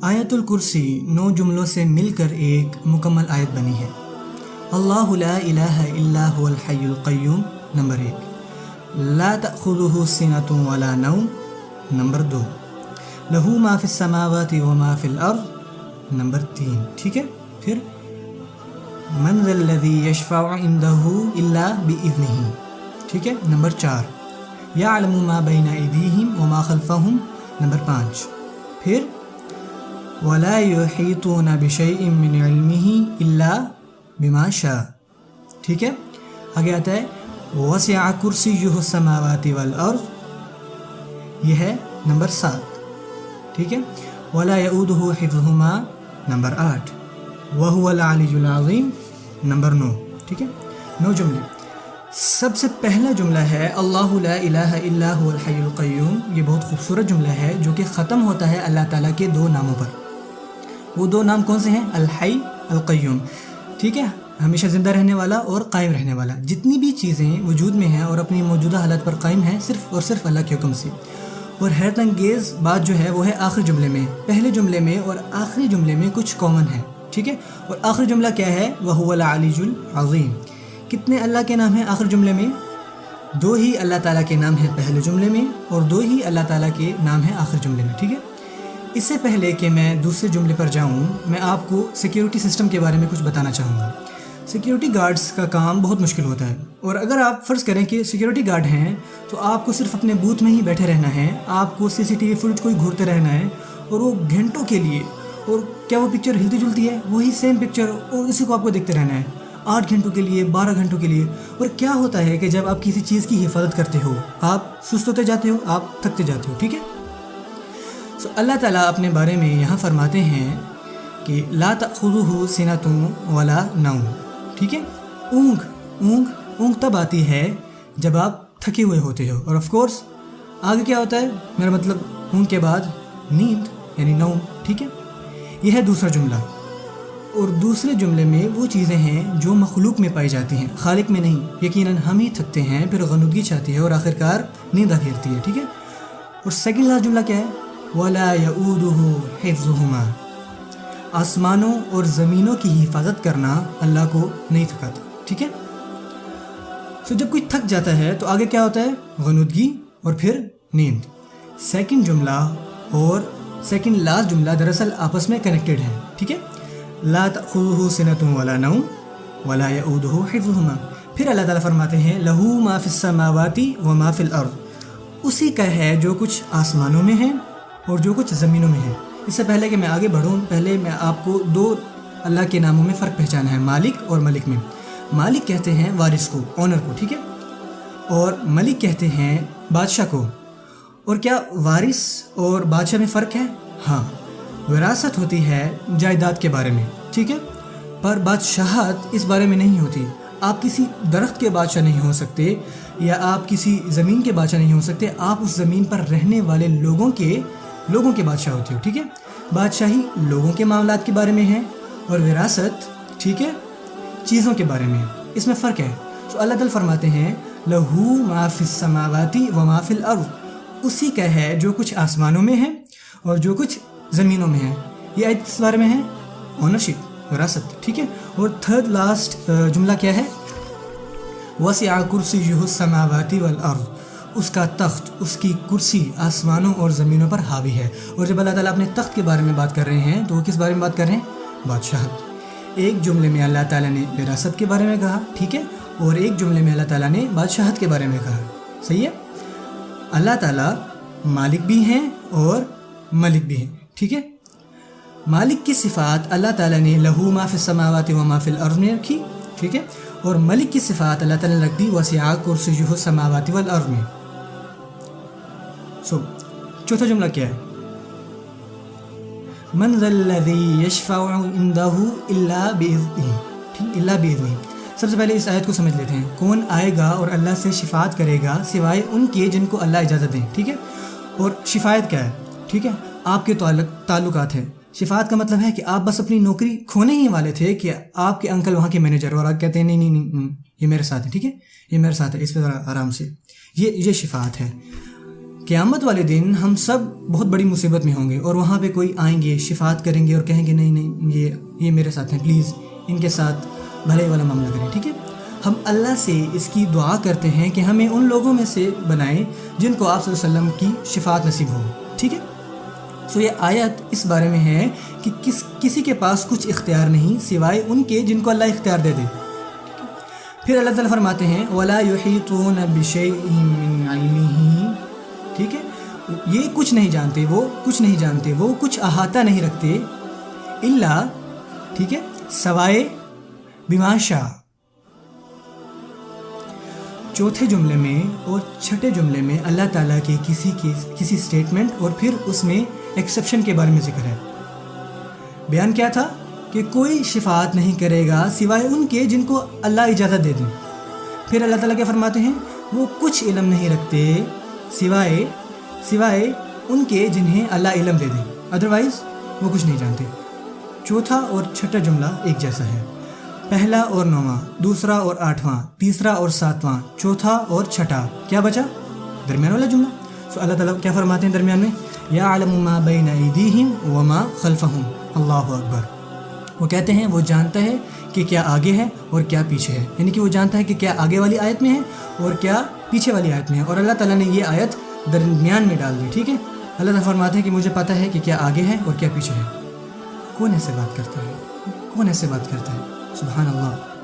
آیت الکرسی 9 جملوں سے مل کر ایک مکمل آیت بنی ہے۔ اللہ لا الہ الا هو الحی القیوم نمبر 1، لا تأخذہ سنۃ ولا نوم نمبر 2، لہ ما فی السماوات وما فی الارض نمبر 3، ٹھیک ہے۔ پھر من ذا الذی یشفع عندہ الا بإذنہ، ٹھیک ہے، نمبر 4، یعلم ما بین ایدیہم وما خلفہم نمبر 5، پھر ولا یحیطون بشیء من علمہ الا بما شاء، ٹھیک ہے۔ آگے آتا ہے وسع کرسیہ السماوات والارض، یہ ہے نمبر 7، ٹھیک ہے۔ ولا یؤودہ حفظہما نمبر 8، وہو العلی العظیم نمبر 9، ٹھیک ہے۔ 9 جملے۔ سب سے پہلا جملہ ہے اللہ لا الہ الا هو الحی القیوم، یہ بہت خوبصورت جملہ ہے جو کہ ختم ہوتا ہے اللہ تعالیٰ کے 2 ناموں پر۔ وہ 2 نام کون سے ہیں؟ الحی، القیوم، ٹھیک ہے، ہمیشہ زندہ رہنے والا اور قائم رہنے والا۔ جتنی بھی چیزیں وجود میں ہیں اور اپنی موجودہ حالت پر قائم ہیں صرف اور صرف اللہ کے حکم سے۔ اور حیرت انگیز بات جو ہے وہ ہے آخری جملے میں، پہلے جملے میں اور آخری جملے میں کچھ کامن ہے، ٹھیک ہے۔ اور آخری جملہ کیا ہے؟ وَهُوَ الْعَلِيُّ الْعَظِيمُ۔ کتنے اللہ کے نام ہیں آخری جملے میں؟ 2 ہی اللہ تعالیٰ کے نام ہیں پہلے جملے میں اور 2 ہی اللہ تعالیٰ کے نام ہیں آخری جملے میں، ٹھیک ہے۔ اس سے پہلے کہ میں دوسرے جملے پر جاؤں، میں آپ کو سیکیورٹی سسٹم کے بارے میں کچھ بتانا چاہوں گا۔ سیکیورٹی گارڈز کا کام بہت مشکل ہوتا ہے، اور اگر آپ فرض کریں کہ سیکیورٹی گارڈ ہیں تو آپ کو صرف اپنے بوتھ میں ہی بیٹھے رہنا ہے، آپ کو CCTV فوٹیج کو ہی گھورتے رہنا ہے، اور وہ گھنٹوں کے لیے، اور کیا وہ پکچر ہلتی جلتی ہے؟ وہی سیم پکچر، اور اسی کو آپ کو دیکھتے رہنا ہے 8 گھنٹوں کے لیے، 12 گھنٹوں کے لیے۔ اور کیا ہوتا ہے کہ جب آپ کسی چیز کی حفاظت کرتے ہو آپ سست ہوتے جاتے ہو، آپ تھکتے جاتے ہو، ٹھیک ہے۔ سو اللہ تعالیٰ اپنے بارے میں یہاں فرماتے ہیں کہ لا تأخذہ سنۃ ولا نوم، ٹھیک ہے۔ اونگ تب آتی ہے جب آپ تھکے ہوئے ہوتے ہو، اور آف کورس آگے کیا ہوتا ہے؟ میرا مطلب اونگ کے بعد نیند یعنی نوم، ٹھیک ہے۔ یہ ہے دوسرا جملہ۔ اور دوسرے جملے میں وہ چیزیں ہیں جو مخلوق میں پائی جاتی ہیں، خالق میں نہیں۔ یقیناً ہم ہی تھکتے ہیں، پھر غنودگی چاہتی ہے اور آخرکار نیند گھیرتی ہے، ٹھیک ہے۔ اور سیکنڈ لاسٹ جملہ کیا ہے؟ وَلَا يَؤُودُهُ حِفْظُهُمَا، آسمانوں اور زمینوں کی حفاظت کرنا اللہ کو نہیں تھکاتا، ٹھیک ہے۔ سو جب کوئی تھک جاتا ہے تو آگے کیا ہوتا ہے؟ غنودگی اور پھر نیند۔ سیکنڈ جملہ اور سیکنڈ لاسٹ جملہ دراصل آپس میں کنیکٹڈ ہیں، ٹھیک ہے۔ لا تأخذہ سنۃ ولا نوم ولا یؤودہ حفظہما۔ پھر اللہ تعالیٰ فرماتے ہیں لہ ما فی السماوات وما فی الارض، اسی کا ہے جو کچھ آسمانوں میں ہے اور جو کچھ زمینوں میں ہے۔ اس سے پہلے کہ میں آگے بڑھوں، پہلے میں آپ کو 2 اللہ کے ناموں میں فرق پہچانا ہے، مالک اور ملک میں۔ مالک کہتے ہیں وارث کو، اونر کو، ٹھیک ہے، اور ملک کہتے ہیں بادشاہ کو۔ اور کیا وارث اور بادشاہ میں فرق ہے؟ ہاں، وراثت ہوتی ہے جائیداد کے بارے میں، ٹھیک ہے، پر بادشاہت اس بارے میں نہیں ہوتی۔ آپ کسی درخت کے بادشاہ نہیں ہو سکتے، یا آپ کسی زمین کے بادشاہ نہیں ہو سکتے، آپ اس زمین پر رہنے والے لوگوں کے بادشاہ ہوتے ہو، ٹھیک ہے۔ بادشاہی لوگوں کے معاملات کے بارے میں ہے، اور وراثت، ٹھیک ہے، چیزوں کے بارے میں، اس میں فرق ہے۔ تو اللہ تعالیٰ فرماتے ہیں لہ ما فی السماوات وما فی الارض، اسی کا ہے جو کچھ آسمانوں میں ہے اور جو کچھ زمینوں میں ہے۔ یہ آیت کس بارے میں ہے؟ اونرشپ، وراثت، ٹھیک ہے۔ اور تھرڈ لاسٹ جملہ کیا ہے؟ وسع کرسیہ السماوات والارض، اس کا تخت، اس کی کرسی آسمانوں اور زمینوں پر حاوی ہے۔ اور جب اللہ تعالیٰ اپنے تخت کے بارے میں بات کر رہے ہیں تو وہ کس بارے میں بات کر رہے ہیں؟ بادشاہت۔ ایک جملے میں اللہ تعالیٰ نے وراثت کے بارے میں کہا، ٹھیک ہے، اور ایک جملے میں اللہ تعالیٰ نے بادشاہت کے بارے میں کہا، صحیح ہے۔ اللہ تعالیٰ مالک بھی ہیں اور ملک بھی ہیں، ٹھیک ہے۔ مالک کی صفات اللہ تعالیٰ نے لہ ما فی السماوات وما فی الارض میں رکھی، ٹھیک ہے، اور ملک کی صفات اللہ تعالیٰ نے رکھ دی وسع کرسیہ السماوات والارض میں۔ چوتھا جملہ کیا ہے؟ من ذا الذی یشفع عندہ الا بإذنہ۔ سب سے پہلے اس آیت کو سمجھ لیتے ہیں، کون آئے گا اور اللہ سے شفاعت کرے گا سوائے ان کے جن کو اللہ اجازت دیں، ٹھیک ہے۔ اور شفاعت کیا ہے؟ ٹھیک ہے، آپ کے تعلقات ہیں۔ شفاعت کا مطلب ہے کہ آپ بس اپنی نوکری کھونے ہی والے تھے کہ آپ کے انکل وہاں کے مینیجر، اور آپ کہتے ہیں نہیں یہ میرے ساتھ ہے، ٹھیک ہے، یہ میرے ساتھ ہے، اس پہ ذرا آرام سے، یہ شفاعت ہے قیامت والے دن ہم سب بہت بڑی مصیبت میں ہوں گے، اور وہاں پہ کوئی آئیں گے، شفاعت کریں گے اور کہیں گے نہیں نہیں یہ میرے ساتھ ہیں، پلیز ان کے ساتھ بھلے والا معاملہ کریں، ٹھیک ہے؟ ہم اللہ سے اس کی دعا کرتے ہیں کہ ہمیں ان لوگوں میں سے بنائیں جن کو آپ صلی اللہ علیہ وسلم کی شفاعت نصیب ہو، ٹھیک ہے؟ سو یہ آیت اس بارے میں ہے کہ کسی کے پاس کچھ اختیار نہیں سوائے ان کے جن کو اللہ اختیار دے دے۔ پھر اللہ تعالیٰ فرماتے ہیں وَلَا يُحِيطُونَ بِشَيْءٍ مِّنْ عِلْمِهِ، ٹھیک ہے؟ یہ کچھ نہیں جانتے، وہ کچھ احاطہ نہیں رکھتے، الا، ٹھیک ہے، سوائے بما شاء۔ چوتھے جملے میں اور چھٹے جملے میں اللہ تعالیٰ کے کسی سٹیٹمنٹ اور پھر اس میں ایکسیپشن کے بارے میں ذکر ہے۔ بیان کیا تھا کہ کوئی شفاعت نہیں کرے گا سوائے ان کے جن کو اللہ اجازت دے دیں۔ پھر اللہ تعالیٰ کیا فرماتے ہیں؟ وہ کچھ علم نہیں رکھتے سوائے ان کے جنہیں اللہ علم دے دیں، ادروائز وہ کچھ نہیں جانتے۔ چوتھا اور چھٹا جملہ ایک جیسا ہے، پہلا اور نواں، دوسرا اور آٹھواں، تیسرا اور ساتواں، چوتھا اور چھٹا، کیا بچا؟ درمیان والا جملہ۔ سو اللہ تعالیٰ کیا فرماتے ہیں درمیان میں؟ یعلم ما بین ایدیہم وما خلفہم، اللہ اکبر۔ وہ کہتے ہیں وہ جانتا ہے کہ کیا آگے ہے اور کیا پیچھے ہے، یعنی کہ وہ جانتا ہے کہ کیا آگے والی آیت میں ہے اور کیا پیچھے والی آیت میں ہے، اور اللہ تعالیٰ نے یہ آیت درمیان میں ڈال دی، ٹھیک ہے؟ اللہ تعالیٰ فرماتے ہیں کہ مجھے پتہ ہے کہ کیا آگے ہے اور کیا پیچھے ہے۔ کون ایسے بات کرتا ہے؟ سبحان اللہ۔